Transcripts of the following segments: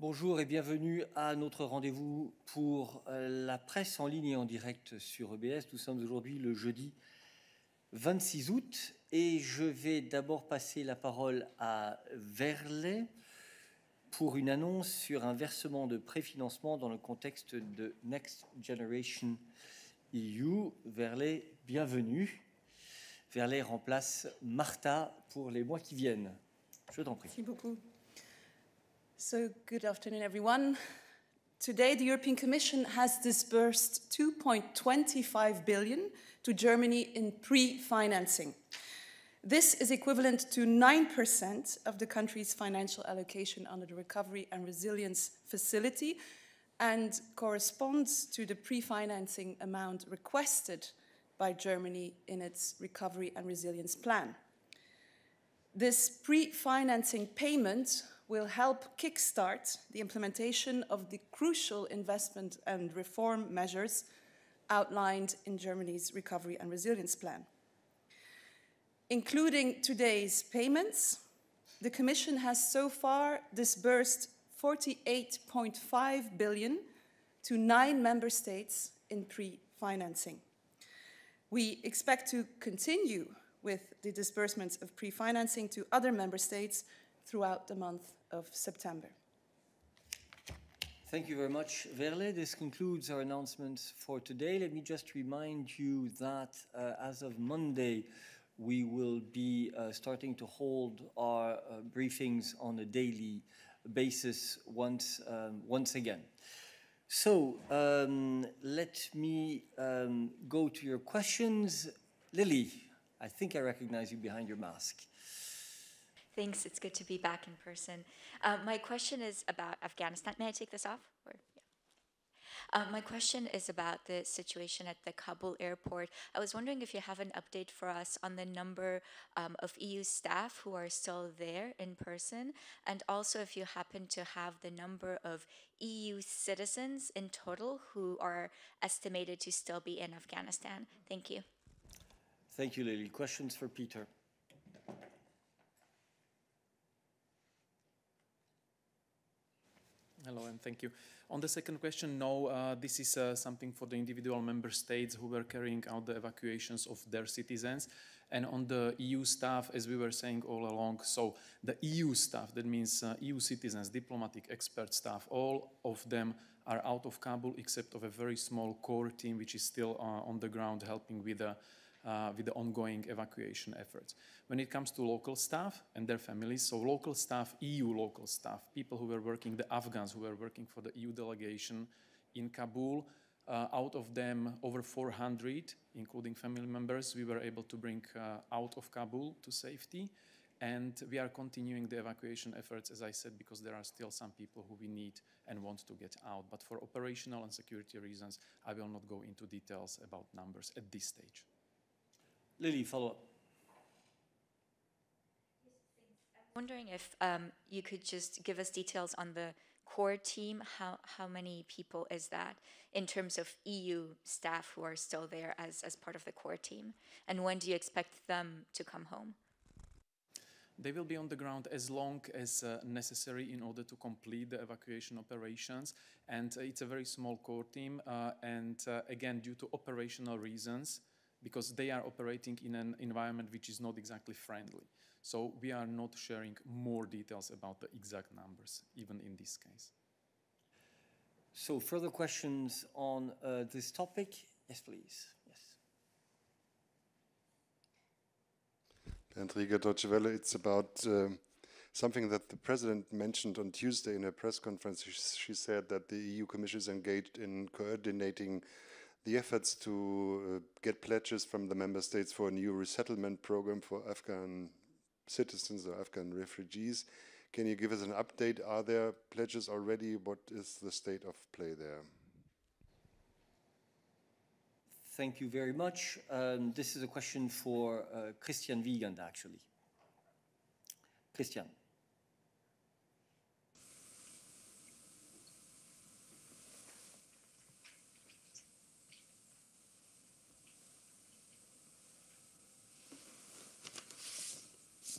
Bonjour et bienvenue à notre rendez-vous pour la presse en ligne et en direct sur EBS. Nous sommes aujourd'hui le jeudi 26 août et je vais d'abord passer la parole à Verlet pour une annonce sur un versement de préfinancement dans le contexte de Next Generation EU. Verlet, bienvenue. Verlet remplace Martha pour les mois qui viennent. Je t'en prie. Merci beaucoup. So, good afternoon, everyone. Today, the European Commission has disbursed 2.25 billion to Germany in pre-financing. This is equivalent to 9% of the country's financial allocation under the Recovery and Resilience Facility and corresponds to the pre-financing amount requested by Germany in its Recovery and Resilience Plan. This pre-financing payment will help kickstart the implementation of the crucial investment and reform measures outlined in Germany's Recovery and Resilience Plan. Including today's payments, the Commission has so far disbursed 48.5 billion to 9 member states in pre-financing. We expect to continue with the disbursements of pre-financing to other member states throughout the month of September. Thank you very much, Verle. This concludes our announcements for today. Let me just remind you that as of Monday, we will be starting to hold our briefings on a daily basis once again. So let me go to your questions. Lily, I think I recognize you behind your mask. Thanks. It's good to be back in person. My question is about Afghanistan. May I take this off? Or, yeah. My question is about the situation at the Kabul airport. I was wondering if you have an update for us on the number of EU staff who are still there in person, and also if you happen to have the number of EU citizens in total who are estimated to still be in Afghanistan. Thank you. Thank you, Lily. Questions for Peter? Hello, and thank you. On the second question, no, this is something for the individual member states who were carrying out the evacuations of their citizens. And on the EU staff, as we were saying all along, so the EU staff, that means EU citizens, diplomatic expert staff, all of them are out of Kabul except of a very small core team which is still on the ground helping with the ongoing evacuation efforts. When it comes to local staff and their families, so local staff, EU local staff, people who were working, the Afghans who were working for the EU delegation in Kabul, out of them over 400, including family members, we were able to bring out of Kabul to safety. And we are continuing the evacuation efforts, as I said, because there are still some people who we need and want to get out. But for operational and security reasons, I will not go into details about numbers at this stage. Lily, follow up. I'm wondering if you could just give us details on the core team. How many people is that in terms of EU staff who are still there as part of the core team? And when do you expect them to come home? They will be on the ground as long as necessary in order to complete the evacuation operations. And it's a very small core team. Again, due to operational reasons, because they are operating in an environment which is not exactly friendly. So we are not sharing more details about the exact numbers, even in this case. So further questions on this topic? Yes, please. Yes. Bernd Rieger, Deutsche Welle. It's about something that the President mentioned on Tuesday in her press conference. She said that the EU Commission is engaged in coordinating the efforts to get pledges from the member states for a new resettlement program for Afghan citizens or Afghan refugees. Can you give us an update? Are there pledges already? What is the state of play there? Thank you very much. This is a question for Christian Wiegand, actually. Christian.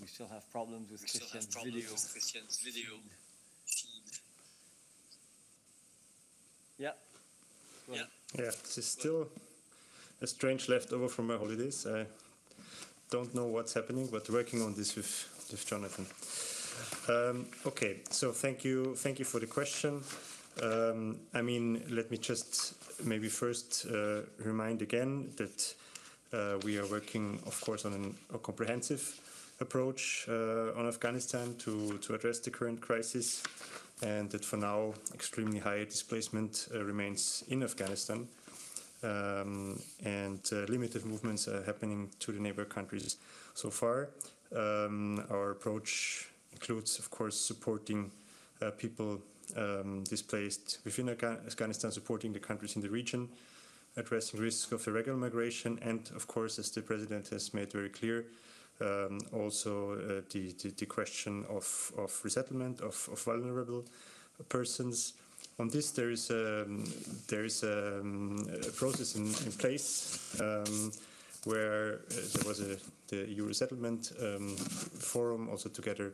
We still have problems with Christian's video feed. Yeah. Well, Yeah, this is still a strange leftover from my holidays. I don't know what's happening, but working on this with Jonathan. Okay, so thank you for the question. I mean, let me just maybe first remind again that we are working, of course, on a comprehensive approach on Afghanistan to address the current crisis, and that for now extremely high displacement remains in Afghanistan, and limited movements are happening to the neighbor countries so far. Our approach includes, of course, supporting people displaced within Afghanistan, supporting the countries in the region, addressing risks of irregular migration, and, of course, as the President has made very clear, also the question of resettlement of vulnerable persons. On this, there is a process in place where there was the EU resettlement forum, also together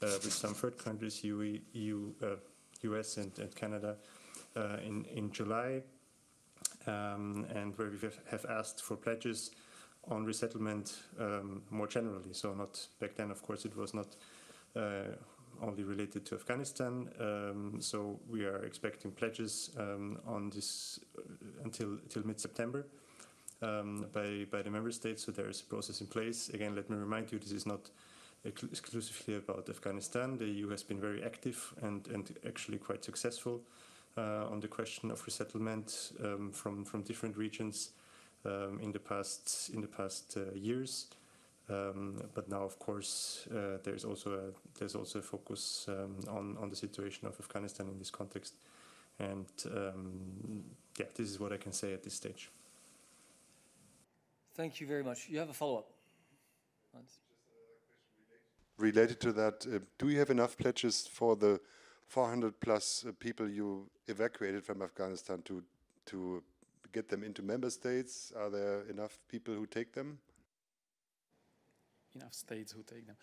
with some third countries, EU, US and Canada, in July, and where we have asked for pledges on resettlement more generally. So not back then, of course, it was not only related to Afghanistan. So we are expecting pledges on this until mid-September by the member states. So there is a process in place. Again, let me remind you, this is not exclusively about Afghanistan. The EU has been very active and actually quite successful on the question of resettlement from different regions in the past years. But now, of course, there's also a focus on the situation of Afghanistan in this context, and yeah, this is what I can say at this stage. thank you very much. You have a follow-up? Related to that, do you have enough pledges for the 400 plus people you evacuated from Afghanistan to get them into member states? Are there enough people who take them? Enough states who take them.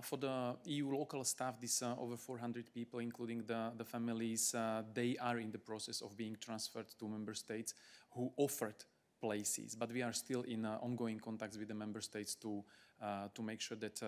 For the EU local staff, this over 400 people, including the families, they are in the process of being transferred to member states who offered places. But we are still in ongoing contacts with the member states to make sure that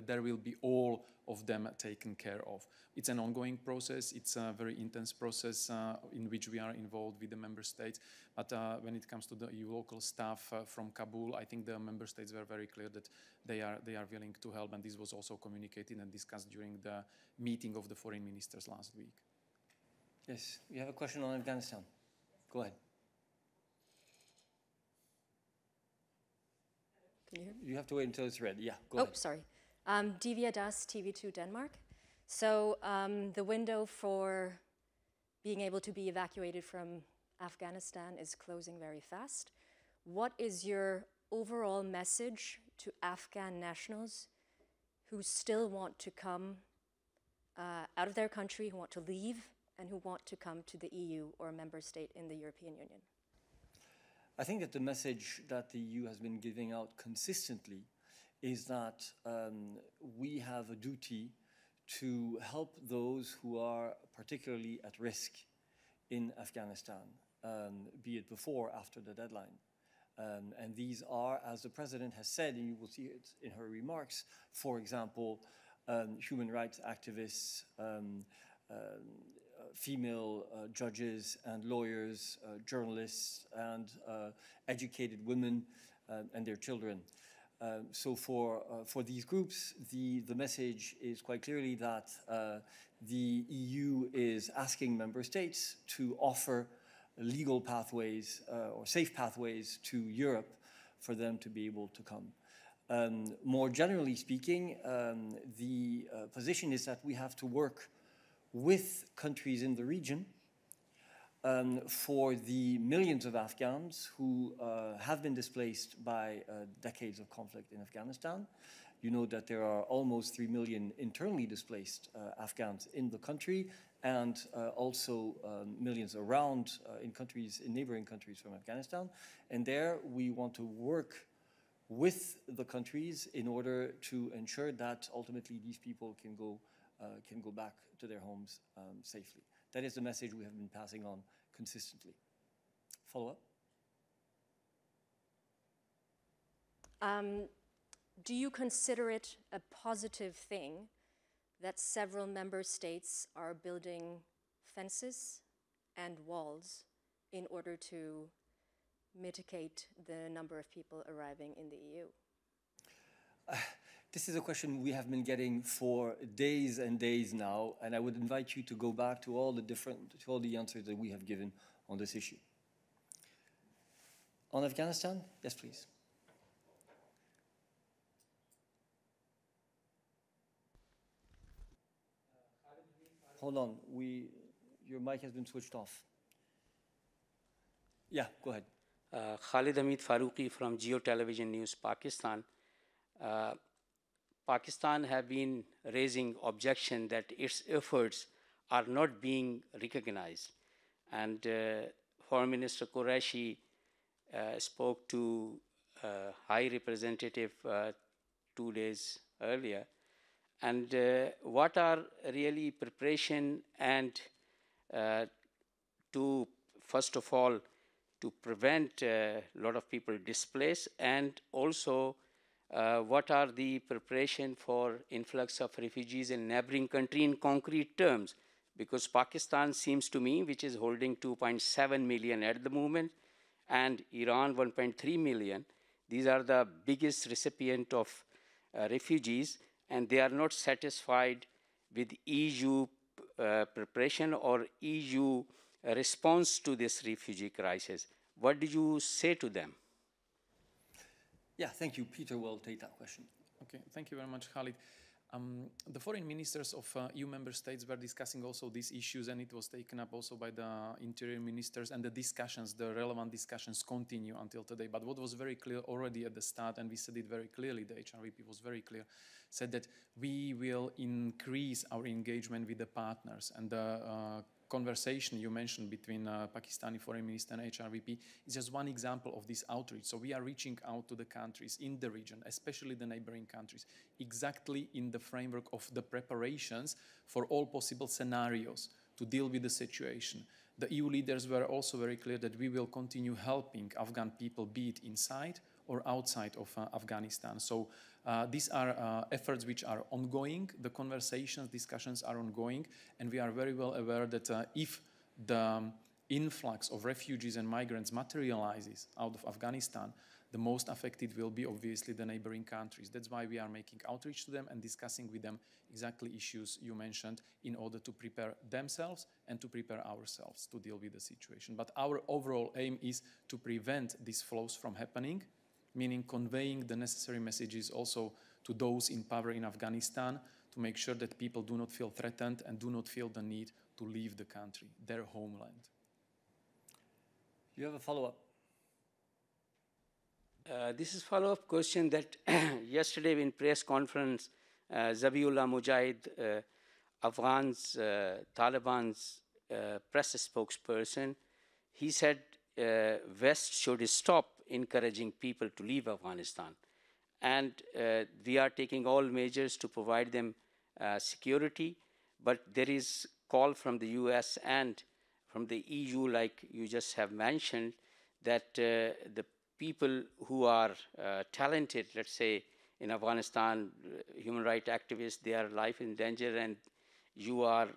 there will be all of them taken care of. It's an ongoing process. It's a very intense process in which we are involved with the member states. But when it comes to the EU local staff from Kabul, I think the member states were very clear that they are willing to help, and this was also communicated and discussed during the meeting of the foreign ministers last week. Yes, you have a question on Afghanistan. Go ahead. Can you hear me? You have to wait until it's ready. Yeah, go ahead. Sorry. Divya Das, TV2 Denmark. So the window for being able to be evacuated from Afghanistan is closing very fast. What is your overall message to Afghan nationals who still want to come out of their country, who want to leave, and who want to come to the EU or a member state in the European Union? I think that the message that the EU has been giving out consistently is that we have a duty to help those who are particularly at risk in Afghanistan, be it before or after the deadline. And these are, as the President has said, and you will see it in her remarks, for example, human rights activists, female judges and lawyers, journalists, and educated women and their children. So for these groups, the message is quite clearly that the EU is asking member states to offer legal pathways or safe pathways to Europe for them to be able to come. More generally speaking, the position is that we have to work with countries in the region for the millions of Afghans who have been displaced by decades of conflict in Afghanistan. You know that there are almost 3 million internally displaced Afghans in the country, and also millions around in neighboring countries from Afghanistan. And there we want to work with the countries in order to ensure that ultimately these people can go back to their homes safely. That is the message we have been passing on consistently. Follow up? Do you consider it a positive thing that several member states are building fences and walls in order to mitigate the number of people arriving in the EU? This is a question we have been getting for days and days now, and I would invite you to go back to all the answers that we have given on this issue. On Afghanistan, yes, please. Hold on, your mic has been switched off. Yeah, go ahead. Khalid Hamid Farooqi from Geo Television News, Pakistan. Pakistan have been raising objection that its efforts are not being recognized. And Foreign Minister Qureshi spoke to High Representative 2 days earlier. And what are really preparation and to, first of all, to prevent a lot of people displaced, and also what are the preparation for influx of refugees in neighboring country in concrete terms? Because Pakistan seems to me, which is holding 2.7 million at the moment, and Iran 1.3 million. These are the biggest recipient of refugees, and they are not satisfied with EU preparation or EU response to this refugee crisis. What do you say to them? Yeah, thank you. Peter will take that question. Okay, thank you very much, Khalid. The foreign ministers of EU member states were discussing also these issues, and it was taken up also by the interior ministers, and the discussions, the relevant discussions continue until today. But what was very clear already at the start, and we said it very clearly, the HRVP was very clear, said that we will increase our engagement with the partners, and the conversation you mentioned between Pakistani foreign minister and HRVP is just one example of this outreach. So we are reaching out to the countries in the region, especially the neighboring countries, exactly in the framework of the preparations for all possible scenarios to deal with the situation. The EU leaders were also very clear that we will continue helping Afghan people, be it inside or outside of Afghanistan. So these are efforts which are ongoing. The conversations, discussions are ongoing, and we are very well aware that if the influx of refugees and migrants materializes out of Afghanistan, the most affected will be obviously the neighboring countries. That's why we are making outreach to them and discussing with them exactly issues you mentioned in order to prepare themselves and to prepare ourselves to deal with the situation. But our overall aim is to prevent these flows from happening, meaning conveying the necessary messages also to those in power in Afghanistan to make sure that people do not feel threatened and do not feel the need to leave the country, their homeland. You have a follow-up? This is a follow-up question that yesterday in press conference, Zabiullah Mujahid, Taliban's press spokesperson, he said West should stop encouraging people to leave Afghanistan. And we are taking all measures to provide them security, but there is call from the US and from the EU, like you just have mentioned, that the people who are talented, let's say, in Afghanistan, human rights activists, their life in danger, and you are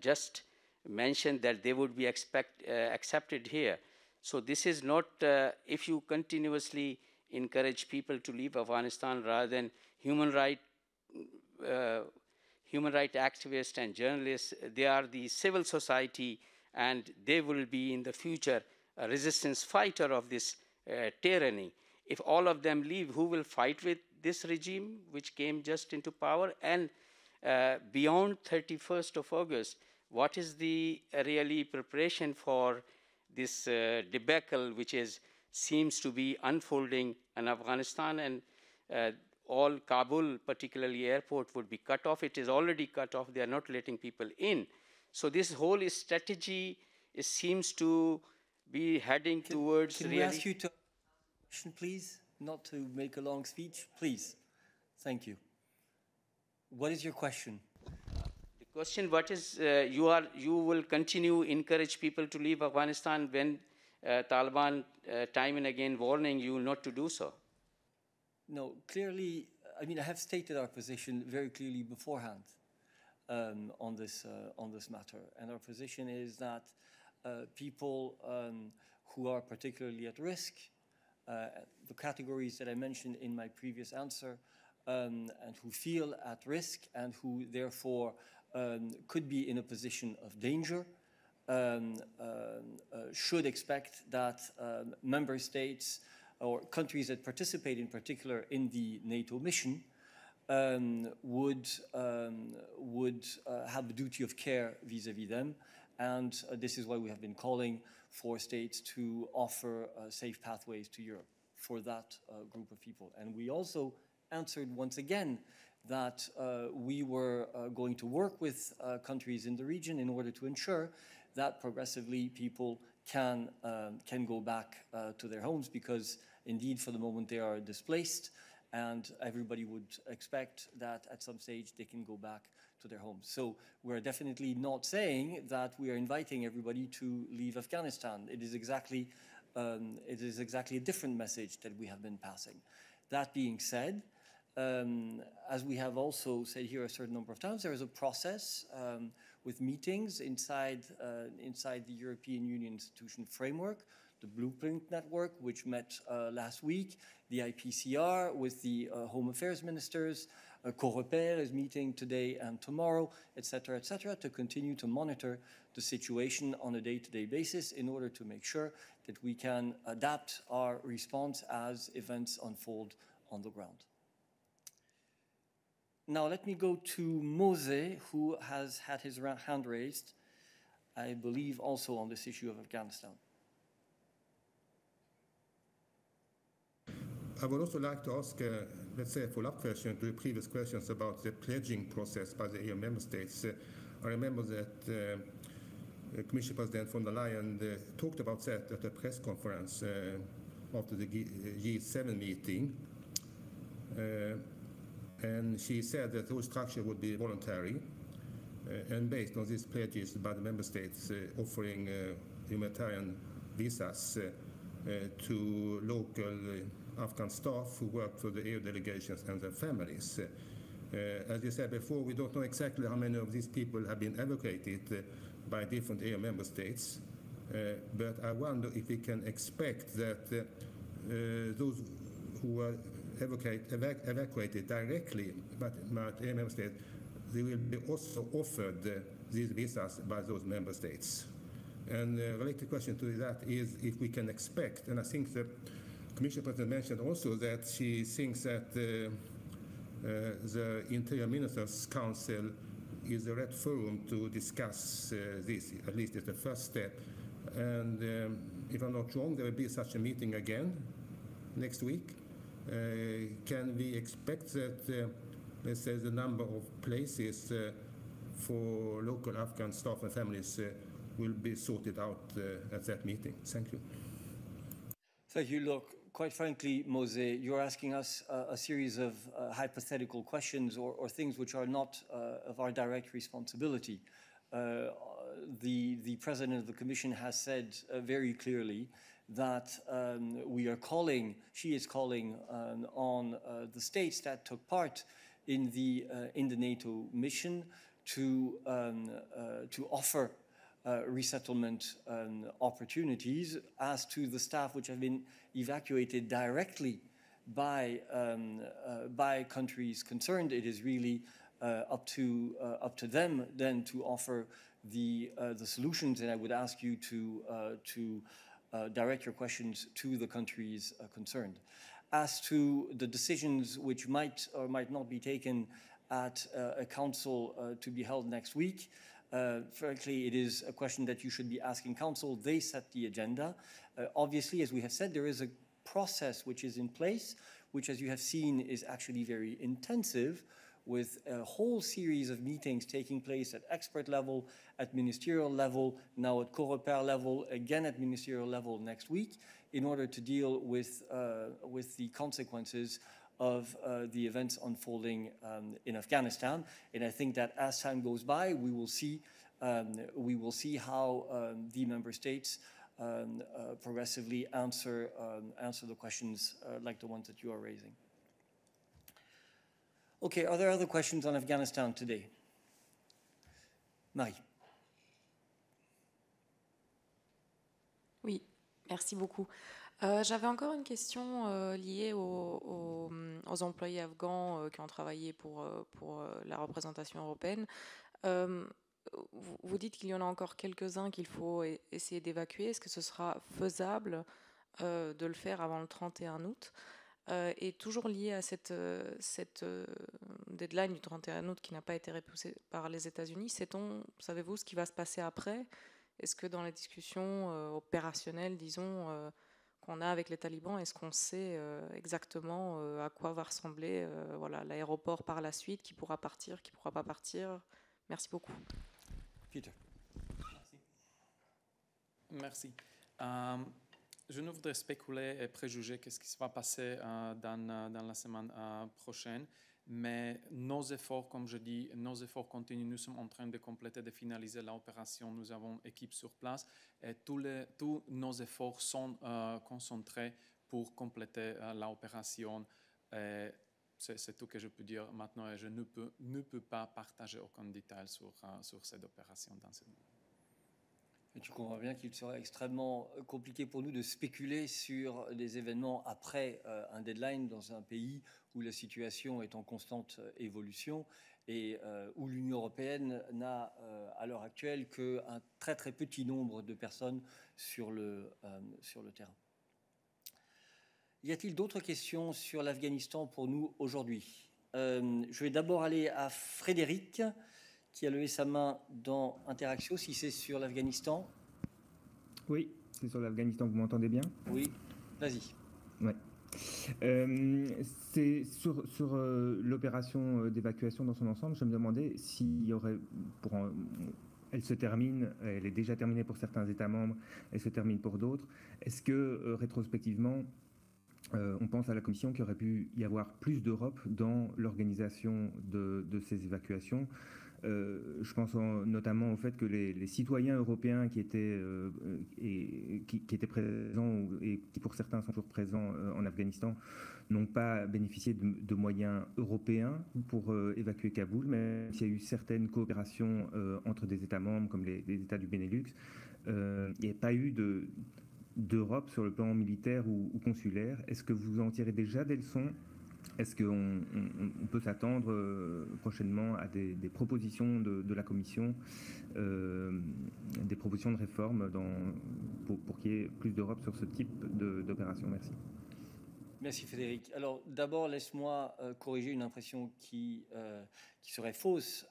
just mentioned that they would be accepted here. So this is not, if you continuously encourage people to leave Afghanistan rather than human rights activists and journalists, they are the civil society, and they will be in the future a resistance fighter of this tyranny. If all of them leave, who will fight with this regime which came just into power? And beyond 31st of August, what is the really preparation for this debacle which seems to be unfolding in Afghanistan, and all Kabul, particularly airport, would be cut off. It is already cut off. They are not letting people in. So this whole strategy seems to be heading towards Can we ask you to question, please? Not to make a long speech, please. Thank you. What is your question? The Question: what is you will continue encourage people to leave Afghanistan when Taliban time and again warning you not to do so? No, clearly, I mean, I have stated our position very clearly beforehand on this matter, and our position is that people who are particularly at risk, the categories that I mentioned in my previous answer, and who feel at risk and who therefore could be in a position of danger, should expect that member states or countries that participate in particular in the NATO mission would have a duty of care vis-à-vis them. And this is why we have been calling for states to offer safe pathways to Europe for that group of people. And we also answered once again that we were going to work with countries in the region in order to ensure that progressively people can go back to their homes, because indeed for the moment they are displaced, and everybody would expect that at some stage they can go back to their homes. So we're definitely not saying that we are inviting everybody to leave Afghanistan. It is exactly a different message that we have been passing. That being said, as we have also said here a certain number of times, there is a process with meetings inside the European Union institution framework, the Blueprint Network, which met last week, the IPCR with the Home Affairs Ministers, Européenne is meeting today and tomorrow, etc., to continue to monitor the situation on a day-to-day basis in order to make sure that we can adapt our response as events unfold on the ground. Now let me go to Mose, who has had his hand raised, I believe also on this issue of Afghanistan. I would also like to ask, let's say, a follow-up question to the previous questions about the pledging process by the EU member states. I remember that Commission President von der Leyen talked about that at a press conference after the G7 meeting. And she said that the whole structure would be voluntary and based on these pledges by the member states offering humanitarian visas to local Afghan staff who work for the EU delegations and their families. As you said before, we don't know exactly how many of these people have been evacuated by different EU member states, but I wonder if we can expect that those who are evacuated directly by EU member states, they will be also offered these visas by those member states. And a related question to that is if we can expect, and I think the Commission President mentioned also that she thinks that the Interior Ministers' Council is the right forum to discuss this, at least as the first step. And if I'm not wrong, there will be such a meeting again next week. Can we expect that, let's say, the number of places for local Afghan staff and families will be sorted out at that meeting? Thank you. Thank you. Look, quite frankly, Mose, you're asking us a series of hypothetical questions or things which are not of our direct responsibility. The President of the Commission has said very clearly that she is calling on the states that took part in the NATO mission to offer resettlement opportunities. As to the staff which have been evacuated directly by countries concerned, it is really up to them then to offer the solutions. And I would ask you to direct your questions to the countries concerned. As to the decisions which might or might not be taken at a council to be held next week, frankly, it is a question that you should be asking Council. They set the agenda. Obviously, as we have said, there is a process which is in place, which, as you have seen, is actually very intensive, with a whole series of meetings taking place at expert level, at ministerial level, now at Coreper level, again at ministerial level next week, in order to deal with the consequences of the events unfolding in Afghanistan. And I think that as time goes by, we will see how the member states progressively answer the questions like the ones that you are raising. Okay, are there other questions on Afghanistan today? Marie. Oui, merci beaucoup. J'avais encore une question liée aux employés afghans qui ont travaillé pour la représentation européenne. Vous dites qu'il y en a encore quelques-uns qu'il faut essayer d'évacuer. Est-ce que ce sera faisable de le faire avant le 31 août et toujours lié à cette deadline du 31 août qui n'a pas été repoussée par les États-Unis, savez-vous ce qui va se passer après? Est-ce que dans les discussions opérationnelles, disons, qu'on a avec les talibans, est-ce qu'on sait exactement à quoi va ressembler voilà, l'aéroport par la suite, qui pourra partir, qui ne pourra pas partir? Merci beaucoup. Peter. Merci. Je ne voudrais spéculer et préjuger qu'est-ce qui va passer dans la semaine prochaine, mais nos efforts, comme je dis, nos efforts continuent. Nous sommes en train de compléter, de finaliser l'opération. Nous avons une équipe sur place et tous nos efforts sont concentrés pour compléter l'opération. C'est tout que je peux dire maintenant et je ne peux pas partager aucun détail sur cette opération dans ce moment. Et tu comprends bien qu'il serait extrêmement compliqué pour nous de spéculer sur des événements après un deadline dans un pays où la situation est en constante évolution et où l'Union européenne n'a à l'heure actuelle qu'un très très petit nombre de personnes sur le terrain. Y a-t-il d'autres questions sur l'Afghanistan pour nous aujourd'hui? Je vais d'abord aller à Frédéric, qui a levé sa main dans Interaction, si c'est sur l'Afghanistan. Oui, c'est sur l'Afghanistan, vous m'entendez bien? Oui, vas-y. Ouais. C'est sur l'opération d'évacuation dans son ensemble, je me demandais s'il y aurait, elle se termine, elle est déjà terminée pour certains États membres, elle se termine pour d'autres. Est-ce que rétrospectivement, on pense à la Commission qu'il aurait pu y avoir plus d'Europe dans l'organisation de ces évacuations? Je pense notamment au fait que les citoyens européens qui étaient présents et qui pour certains sont toujours présents en Afghanistan n'ont pas bénéficié de moyens européens pour évacuer Kaboul, même s'il y a eu certaines coopérations entre des États membres comme les États du Benelux. Il n'y a pas eu d'Europe sur le plan militaire ou consulaire. Est-ce que vous en tirez déjà des leçons? Est-ce qu'on peut s'attendre prochainement à des propositions de la Commission, des propositions de réforme pour qu'il y ait plus d'Europe sur ce type d'opération? Merci. Merci Frédéric. Alors d'abord, laisse-moi corriger une impression qui serait fausse.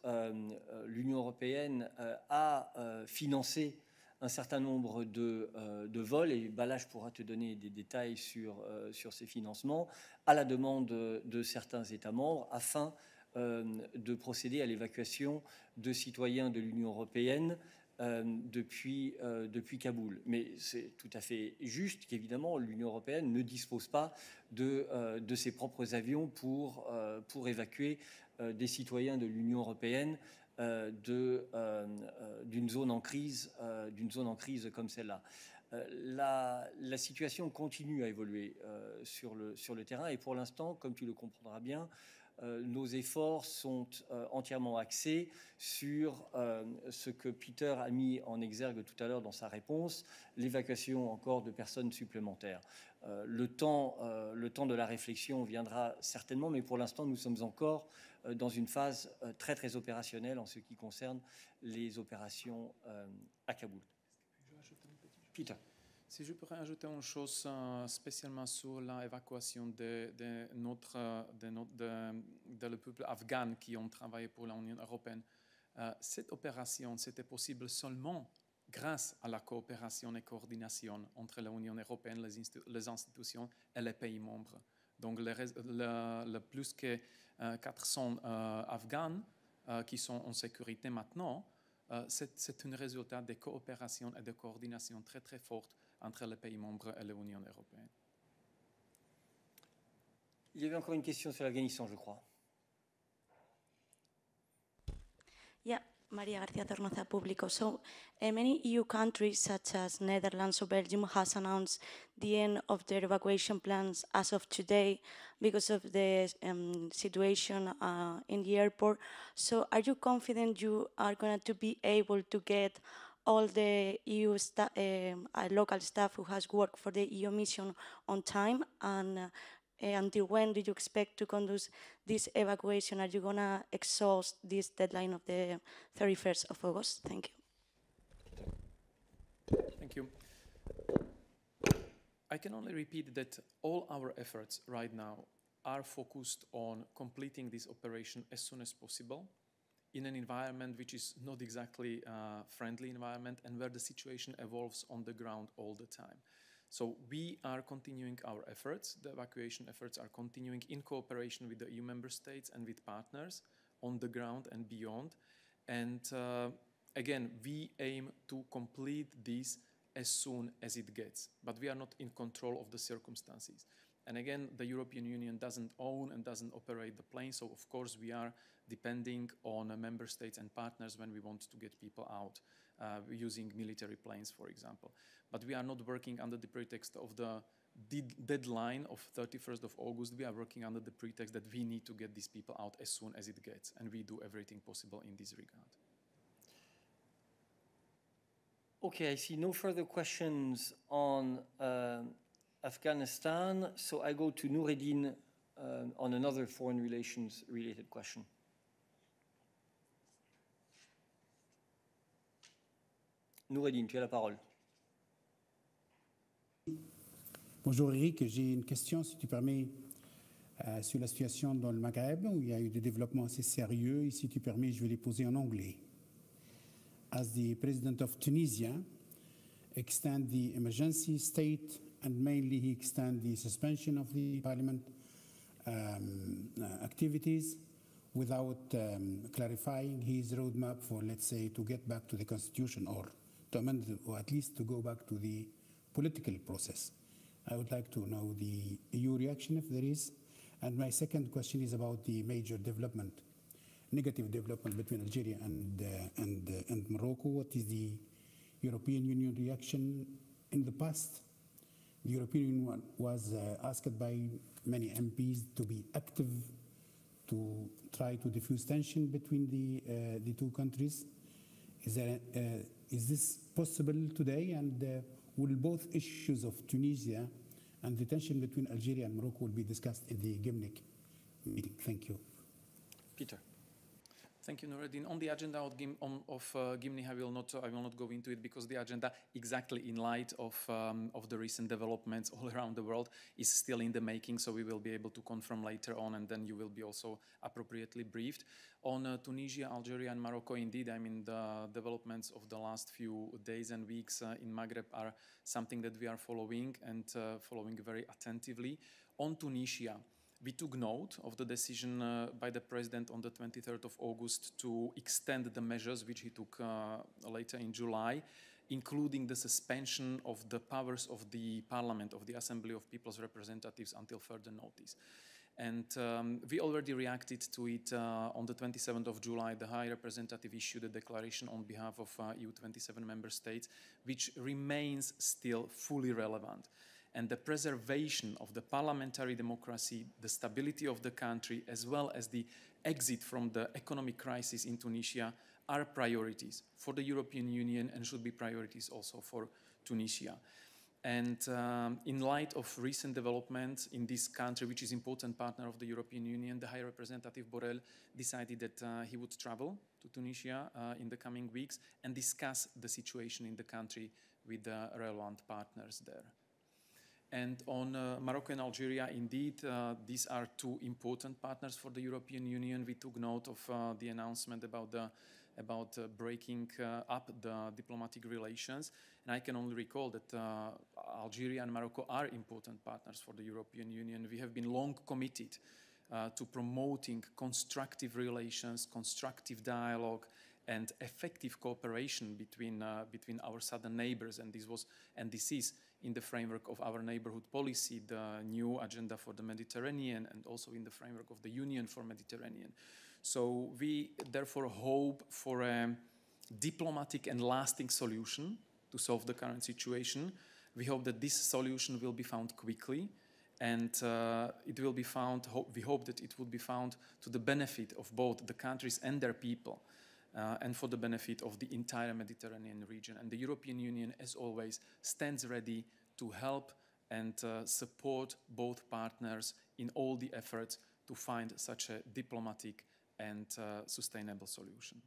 L'Union européenne a financé un certain nombre de vols, et Balázs pourra te donner des détails sur ces financements, à la demande de certains États membres, afin de procéder à l'évacuation de citoyens de l'Union européenne depuis Kaboul. Mais c'est tout à fait juste qu'évidemment l'Union européenne ne dispose pas de ses propres avions pour évacuer des citoyens de l'Union européenne d'une zone en crise comme celle-là. La situation continue à évoluer sur le terrain et pour l'instant, comme tu le comprendras bien, nos efforts sont entièrement axés sur ce que Peter a mis en exergue tout à l'heure dans sa réponse, l'évacuation encore de personnes supplémentaires. Le temps de la réflexion viendra certainement, mais pour l'instant, nous sommes encore dans une phase très très opérationnelle en ce qui concerne les opérations à Kaboul. Peter. Si je pourrais ajouter une chose spécialement sur l'évacuation de le peuple afghan qui ont travaillé pour l'Union européenne. Cette opération, c'était possible seulement grâce à la coopération et coordination entre l'Union européenne, les institutions et les pays membres. Donc, le plus que 400 Afghans qui sont en sécurité maintenant, c'est un résultat de coopération et de coordination très très forte entre les pays membres et l'Union européenne. Il y avait encore une question sur l'Afghanistan, je crois. Yeah, Maria García Tornoza, Público. So many EU countries such as Netherlands or Belgium has announced the end of their evacuation plans as of today because of the situation in the airport. So are you confident you are going to be able to get all the EU local staff who has worked for the EU mission on time? And until when do you expect to conduct this evacuation? Are you going to exhaust this deadline of the 31st of August? Thank you. Thank you. I can only repeat that all our efforts right now are focused on completing this operation as soon as possible in an environment which is not exactly a friendly environment and where the situation evolves on the ground all the time. So we are continuing our efforts. The evacuation efforts are continuing in cooperation with the EU member states and with partners on the ground and beyond. And again, we aim to complete this as soon as it gets, but we are not in control of the circumstances. And again, the European Union doesn't own and doesn't operate the plane, so of course we are depending on member states and partners when we want to get people out using military planes, for example. But we are not working under the pretext of the deadline of 31st of August. We are working under the pretext that we need to get these people out as soon as it gets, and we do everything possible in this regard. Okay, I see no further questions on Afghanistan, so I go to Noureddine on another foreign relations related question. Noureddine, tu as la parole. Bonjour Eric, j'ai une question, si tu permets, sur la situation dans le Maghreb, où il y a eu des développements assez sérieux, et si tu permets, je vais les poser en anglais. As the President of Tunisia extend the emergency state, and mainly he extend the suspension of the parliament activities without clarifying his roadmap for, let's say, to get back to the constitution or to amend it, or at least to go back to the political process. I would like to know the EU reaction, if there is. And my second question is about the major development, negative development between Algeria and Morocco. What is the European Union reaction in the past? The European Union was asked by many MPs to be active to try to diffuse tension between the two countries. Is this possible today? And will both issues of Tunisia and the tension between Algeria and Morocco will be discussed in the Gimnik meeting? Thank you. Peter. Thank you, Noureddine. On the agenda of Gimni, I will not go into it because the agenda, exactly in light of the recent developments all around the world, is still in the making. So we will be able to confirm later on, and then you will be also appropriately briefed. On Tunisia, Algeria, and Morocco, indeed, I mean, the developments of the last few days and weeks in Maghreb are something that we are following and following very attentively. On Tunisia, we took note of the decision by the president on the 23rd of August to extend the measures which he took later in July, including the suspension of the powers of the parliament, of the Assembly of People's Representatives, until further notice. And we already reacted to it on the 27th of July. The High Representative issued a declaration on behalf of EU 27 member states, which remains still fully relevant. And the preservation of the parliamentary democracy, the stability of the country, as well as the exit from the economic crisis in Tunisia are priorities for the European Union and should be priorities also for Tunisia. And in light of recent developments in this country, which is an important partner of the European Union, the High Representative Borrell decided that he would travel to Tunisia in the coming weeks and discuss the situation in the country with the relevant partners there. And on Morocco and Algeria, indeed, these are two important partners for the European Union. We took note of the announcement about breaking up the diplomatic relations. And I can only recall that Algeria and Morocco are important partners for the European Union. We have been long committed to promoting constructive relations, constructive dialogue, and effective cooperation between our southern neighbors, and this is in the framework of our neighborhood policy, the new agenda for the Mediterranean, and also in the framework of the Union for Mediterranean. So we therefore hope for a diplomatic and lasting solution to solve the current situation. We hope that this solution will be found quickly, and it will be found, we hope that it will be found to the benefit of both the countries and their people, and for the benefit of the entire Mediterranean region. And the European Union, as always, stands ready to help and support both partners in all the efforts to find such a diplomatic and sustainable solution.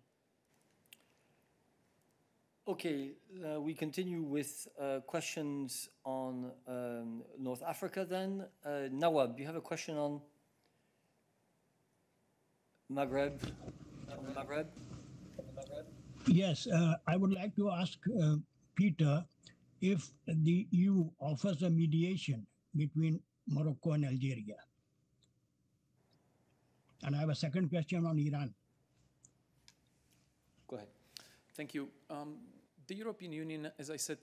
Okay, we continue with questions on North Africa then. Nawab, you have a question on Maghreb? On the Maghreb? Yes, I would like to ask Peter if the EU offers a mediation between Morocco and Algeria. And I have a second question on Iran. Go ahead. Thank you. The European Union, as I said,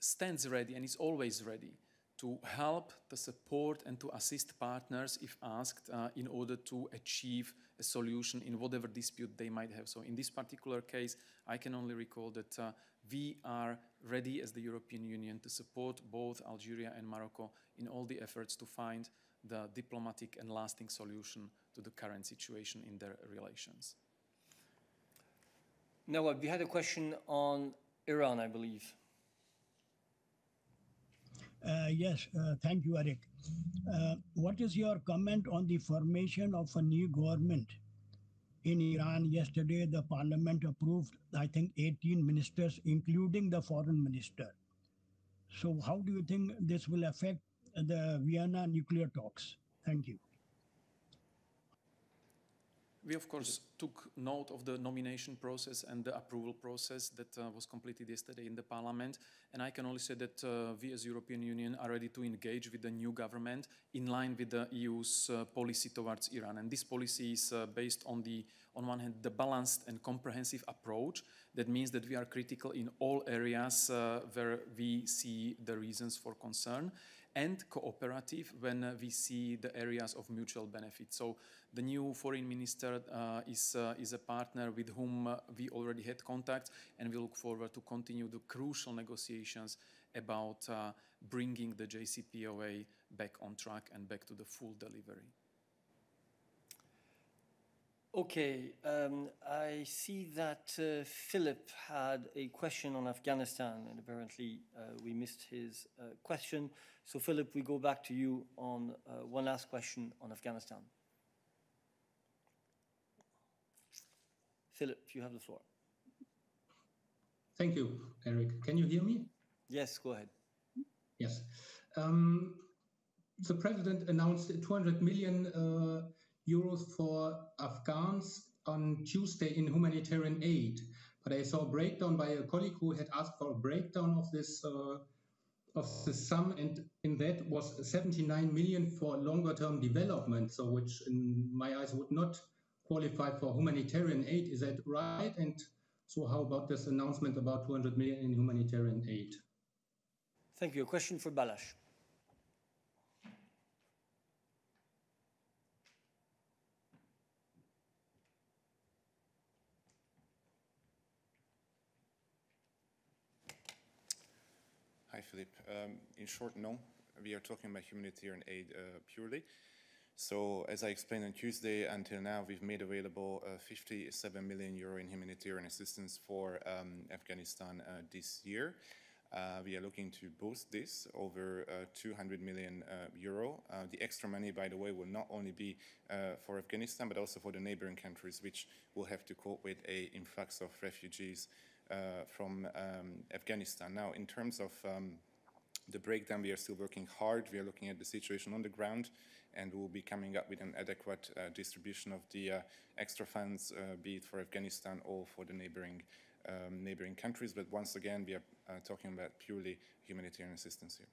stands ready and is always ready to help, to support and to assist partners if asked in order to achieve a solution in whatever dispute they might have. So in this particular case, I can only recall that we are ready as the European Union to support both Algeria and Morocco in all the efforts to find the diplomatic and lasting solution to the current situation in their relations. Nawab, we had a question on Iran, I believe. Yes, thank you, Eric. What is your comment on the formation of a new government in Iran? Yesterday, the parliament approved, I think, 18 ministers, including the foreign minister. So how do you think this will affect the Vienna nuclear talks? Thank you. We, of course, took note of the nomination process and the approval process that was completed yesterday in the parliament. And I can only say that we as European Union are ready to engage with the new government in line with the EU's policy towards Iran. And this policy is based on one hand, the balanced and comprehensive approach. That means that we are critical in all areas where we see the reasons for concern, and cooperative when we see the areas of mutual benefit. So the new foreign minister is a partner with whom we already had contact, and we look forward to continue the crucial negotiations about bringing the JCPOA back on track and back to the full delivery. Okay, I see that Philip had a question on Afghanistan, and apparently we missed his question. So Philip, we go back to you on one last question on Afghanistan. Philip, you have the floor. Thank you, Eric. Can you hear me? Yes, go ahead. Yes. The president announced 200 million euros for Afghans on Tuesday in humanitarian aid. But I saw a breakdown by a colleague who had asked for a breakdown of this sum, and in that was 79 million for longer-term development, so which in my eyes would not qualify for humanitarian aid. Is that right? And so how about this announcement about 200 million in humanitarian aid? Thank you. A question for Balázs. Hi, Philippe. In short, no. We are talking about humanitarian aid purely. So, as I explained on Tuesday, until now, we've made available 57 million euro in humanitarian assistance for Afghanistan this year. We are looking to boost this over 200 million euro. The extra money, by the way, will not only be for Afghanistan, but also for the neighboring countries, which will have to cope with an influx of refugees from Afghanistan. Now, in terms of the breakdown, we are still working hard. We are looking at the situation on the ground, and we'll be coming up with an adequate distribution of the extra funds, be it for Afghanistan or for the neighboring countries. But once again, we are talking about purely humanitarian assistance here.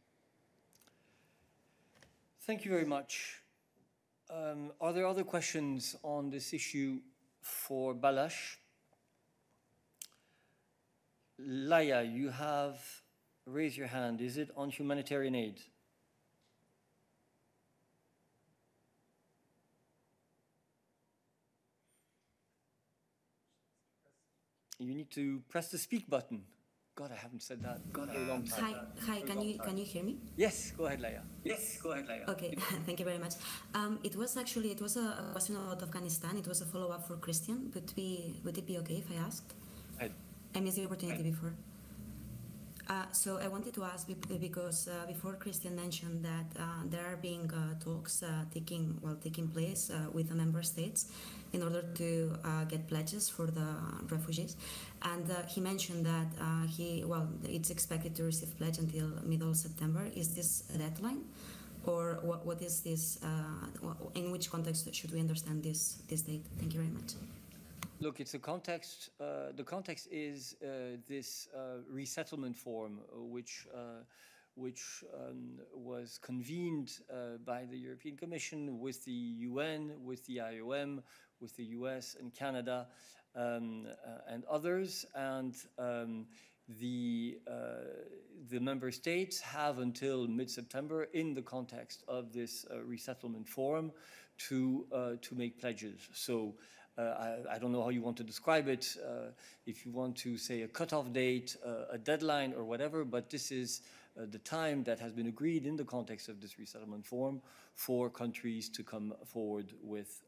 Thank you very much. Are there other questions on this issue for Balázs? Laia, you have raised your hand. Is it on humanitarian aid? You need to press the speak button. God, I haven't said that in a long time. Hi. Can you hear me? Yes, go ahead, Laia. Okay, thank you very much. It was a question about Afghanistan. It was a follow-up for Christian. Would it be okay if I asked? I missed the opportunity before. So I wanted to ask because before Christian mentioned that there are being talks taking place with the member states in order to get pledges for the refugees, and he mentioned that it's expected to receive pledge until middle September. Is this a deadline, or what is this? In which context should we understand this date? Thank you very much. Look, it's a context. The context is this resettlement forum, which was convened by the European Commission with the UN, with the IOM, with the US and Canada, and others. And the member states have until mid-September, in the context of this resettlement forum, to make pledges. So. I don't know how you want to describe it, if you want to say a cutoff date, a deadline or whatever, but this is the time that has been agreed in the context of this resettlement forum for countries to come forward with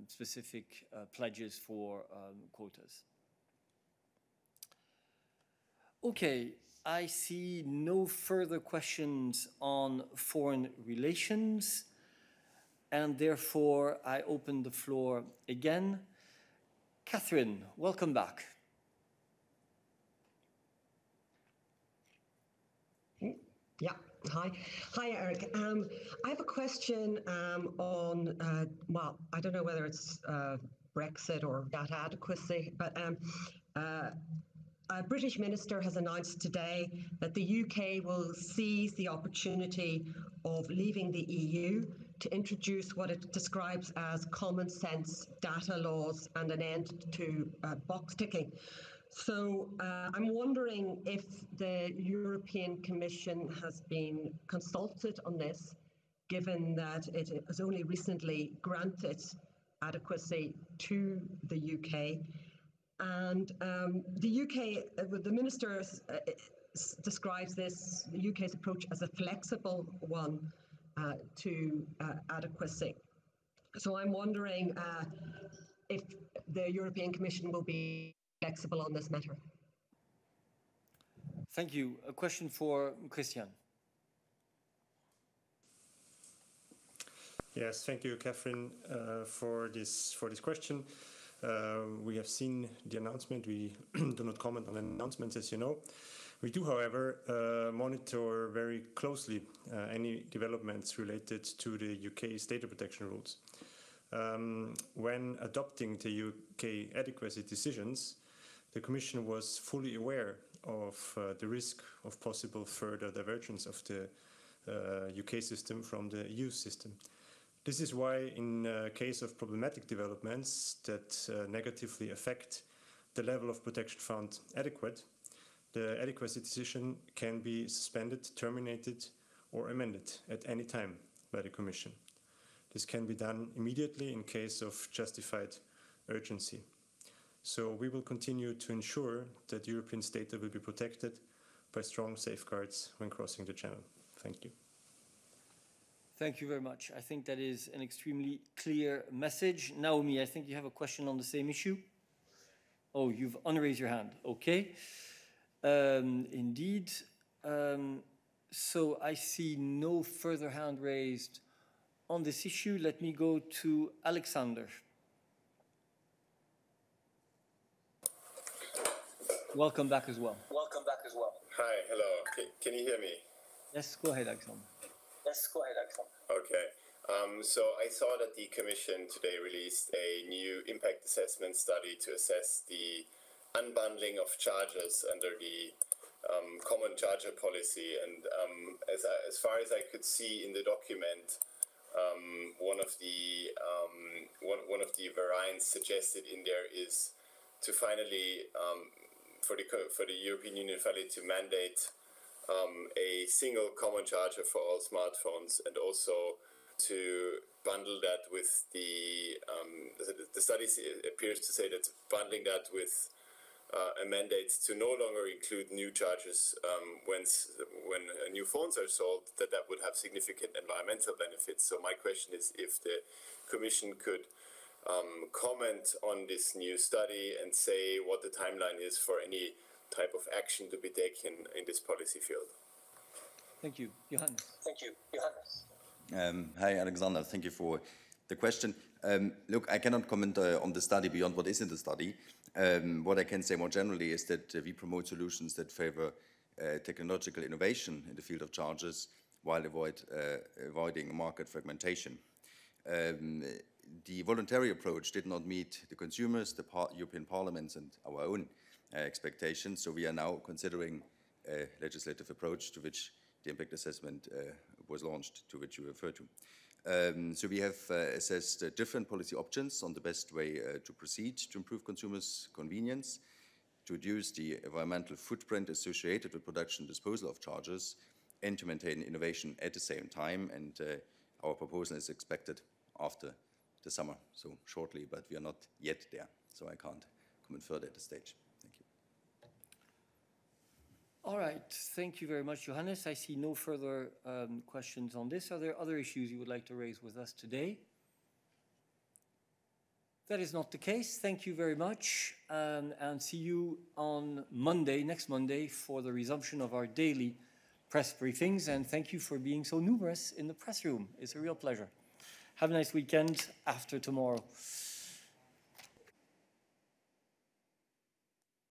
specific pledges for quotas. Okay, I see no further questions on foreign relations. And therefore, I open the floor again. Catherine, welcome back. Yeah, hi, Eric. I have a question on, well, I don't know whether it's Brexit or data adequacy, but a British minister has announced today that the UK will seize the opportunity of leaving the EU to introduce what it describes as common sense data laws and an end to box ticking. So I'm wondering if the European Commission has been consulted on this, given that it has only recently granted adequacy to the UK. And the UK, the minister describes this, the UK's approach as a flexible one to adequacy. So I'm wondering if the European Commission will be flexible on this matter. Thank you. A question for Christian. Yes, thank you, Catherine, for this question. We have seen the announcement. We do not comment on announcements, as you know. We do, however, monitor very closely any developments related to the UK's data protection rules. When adopting the UK adequacy decisions, the Commission was fully aware of the risk of possible further divergence of the UK system from the EU system. This is why, in case of problematic developments that negatively affect the level of protection found adequate, the adequacy decision can be suspended, terminated, or amended at any time by the Commission. This can be done immediately in case of justified urgency. So we will continue to ensure that European data will be protected by strong safeguards when crossing the channel. Thank you. Thank you very much. I think that is an extremely clear message. Naomi, I think you have a question on the same issue. Oh, you've unraised your hand. Okay. Indeed. So I see no further hand raised on this issue. Let me go to Alexander. Welcome back as well. Hi, hello. Can you hear me? Yes, go ahead, Alexander. Okay. So I saw that the Commission today released a new impact assessment study to assess the unbundling of charges under the common charger policy. And as far as I could see in the document, one of the variants suggested in there is to finally for the European Union finally to mandate a single common charger for all smartphones, and also to bundle that with the study appears to say that bundling that with a mandate to no longer include new chargers when new phones are sold, that would have significant environmental benefits. So my question is if the Commission could comment on this new study and say what the timeline is for any type of action to be taken in this policy field. Thank you. Johannes. Thank you. Johannes. Hi, Alexander. Thank you for the question. Look, I cannot comment on the study beyond what is in the study. What I can say more generally is that we promote solutions that favor technological innovation in the field of chargers while avoiding market fragmentation. The voluntary approach did not meet the consumers, the European Parliament's and our own expectations, so we are now considering a legislative approach to which the impact assessment was launched, to which you refer to. So we have assessed different policy options on the best way to proceed to improve consumers' convenience, to reduce the environmental footprint associated with production and disposal of chargers, and to maintain innovation at the same time. And our proposal is expected after the summer, so shortly, but we are not yet there, so I can't comment further at this stage. Thank you. All right, thank you very much, Johannes. I see no further questions on this. Are there other issues you would like to raise with us today? That is not the case. Thank you very much, and see you on Monday, next Monday, for the resumption of our daily press briefings, and thank you for being so numerous in the press room. It's a real pleasure. Have a nice weekend after tomorrow.